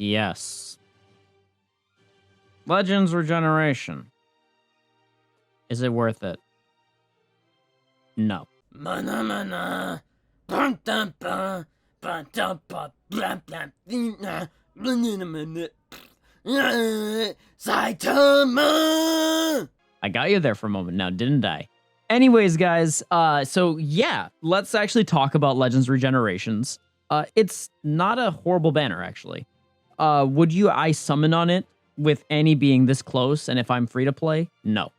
Yes. Legends Regeneration. Is it worth it? No. Mana mana. Saitama! I got you there for a moment now, didn't I? Anyways, guys, so yeah, let's actually talk about Legends Regenerations. It's not a horrible banner, actually. Would I summon on it with any being this close, and if I'm free to play? No.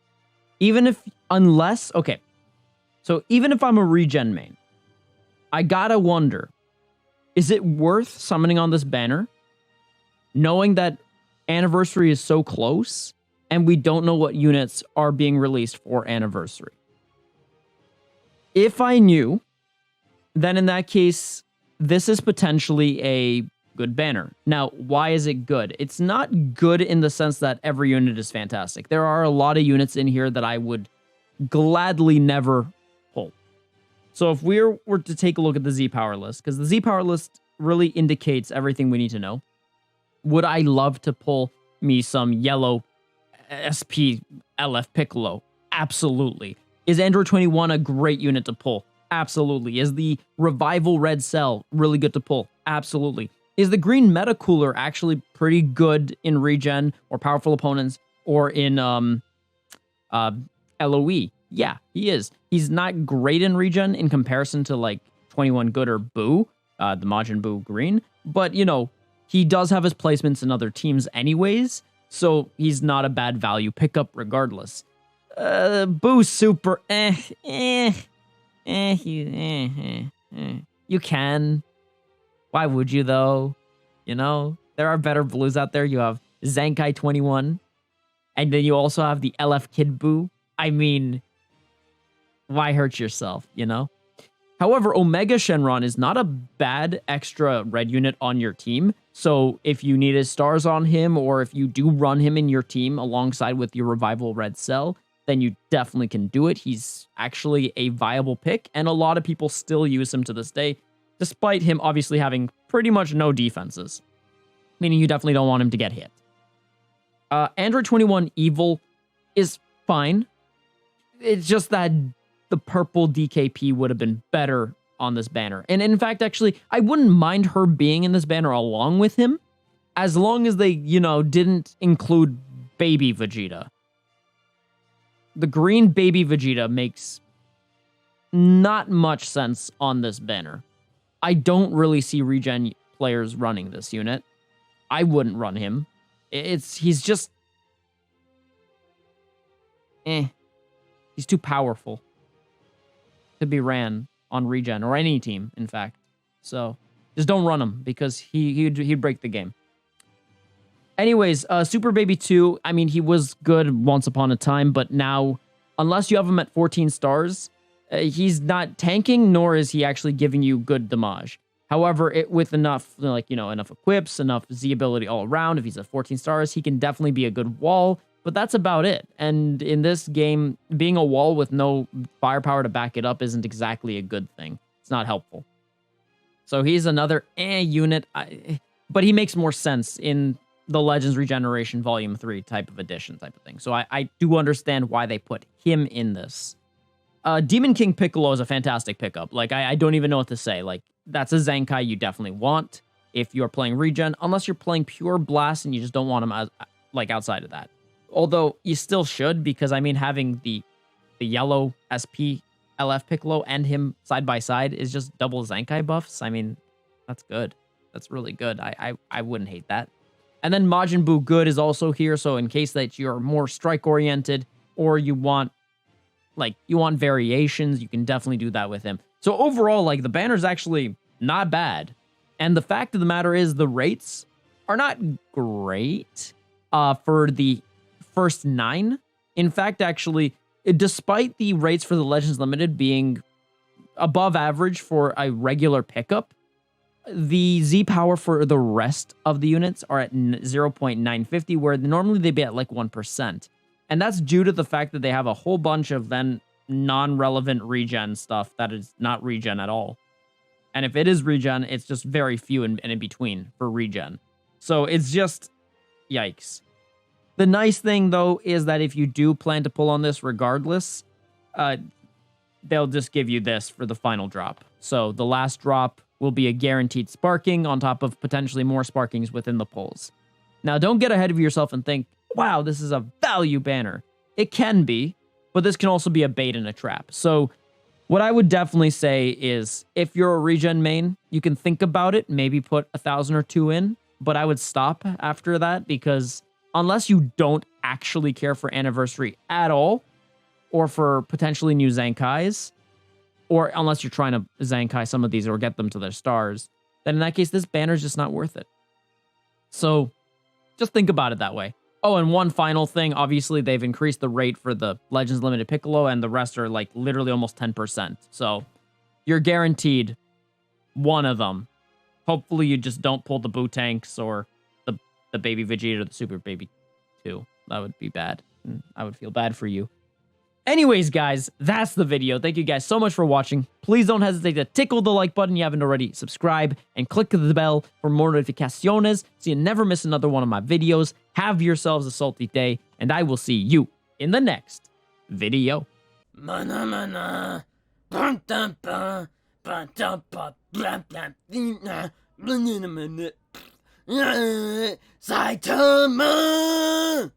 Okay. So even if I'm a regen main, I gotta wonder, is it worth summoning on this banner, knowing that Anniversary is so close, and we don't know what units are being released for Anniversary? If I knew, then in that case, this is potentially a good banner. Now, why is it good? It's not good in the sense that every unit is fantastic. There are a lot of units in here that I would gladly never pull. So if we were to take a look at the Z power list, because the Z power list really indicates everything we need to know, would I love to pull me some yellow SP LF Piccolo? Absolutely. Is Android 21 a great unit to pull? Absolutely. Is the Revival Red Cell really good to pull? Absolutely. Is the green Meta Cooler actually pretty good in regen or powerful opponents or in LOE? Yeah, he is. He's not great in regen in comparison to like 21 Good or Boo, the Majin Buu green, but you know, he does have his placements in other teams anyways, so he's not a bad value pickup regardless. Boo Super, You can. Why would you though? You know, there are better blues out there. You have Zenkai 21, and then you also have the LF Kid Boo. I mean, why hurt yourself, you know? However, Omega Shenron is not a bad extra red unit on your team. So if you needed stars on him, or if you do run him in your team alongside with your Revival Red Cell, then you definitely can do it. He's actually a viable pick, and a lot of people still use him to this day, despite him obviously having pretty much no defenses, meaning you definitely don't want him to get hit. Android 21 Evil is fine. It's just that the purple DKP would have been better on this banner. And in fact, actually, I wouldn't mind her being in this banner along with him, as long as they, you know, didn't include Baby Vegeta. The green Baby Vegeta makes not much sense on this banner. I don't really see regen players running this unit. I wouldn't run him. He's just... He's too powerful to be ran on regen, or any team, in fact. So, just don't run him, because he'd break the game. Anyways, Super Baby 2, I mean, he was good once upon a time, but now, unless you have him at 14 stars, he's not tanking, nor is he actually giving you good damage. However, with enough, like, you know, enough equips, enough Z ability all around, if he's at 14 stars, he can definitely be a good wall, but that's about it. And in this game, being a wall with no firepower to back it up isn't exactly a good thing. It's not helpful. So he's another unit, but he makes more sense in the Legends Regeneration Volume 3 type of edition type of thing. So I do understand why they put him in this. Demon King Piccolo is a fantastic pickup. Like, I don't even know what to say. Like, that's a Zenkai you definitely want if you're playing regen, unless you're playing pure blast and you just don't want him as, like, outside of that. Although you still should, because I mean, having the yellow SP LF Piccolo and him side by side is just double Zenkai buffs. I mean, that's good. That's really good. I wouldn't hate that. And then Majin Buu Good is also here, so in case that you're more strike oriented, or you want variations, you can definitely do that with him. So overall, like, the banner's actually not bad. And the fact of the matter is, the rates are not great for the first 9. In fact, actually, despite the rates for the Legends Limited being above average for a regular pickup, the Z power for the rest of the units are at 0.950, where normally they'd be at like 1%. And that's due to the fact that they have a whole bunch of then non-relevant regen stuff that is not regen at all. And if it is regen, it's just very few and in between for regen. So it's just yikes. The nice thing, though, is that if you do plan to pull on this regardless, they'll just give you this for the final drop. So the last drop will be a guaranteed sparking on top of potentially more sparkings within the pulls. Now, don't get ahead of yourself and think, wow, this is a value banner. It can be, but this can also be a bait and a trap. So what I would definitely say is if you're a regen main, you can think about it, maybe put 1,000 or 2 in, but I would stop after that because unless you don't actually care for Anniversary at all, or for potentially new Zankais, or unless you're trying to Zankai some of these or get them to their stars, then in that case, this banner is just not worth it. So just think about it that way. Oh, and one final thing, obviously they've increased the rate for the Legends Limited Piccolo, and the rest are like literally almost 10%. So you're guaranteed one of them. Hopefully you just don't pull the Boo Tanks or the Baby Vegeta or the Super Baby 2. That would be bad. I would feel bad for you. Anyways, guys, that's the video. Thank you guys so much for watching. Please don't hesitate to tickle the like button if you haven't already, subscribe, and click the bell for more notificaciones so you never miss another one of my videos. Have yourselves a salty day, and I will see you in the next video. Mana mana. Bum dum bum. Bum dum bum. Blam blam. Saitama!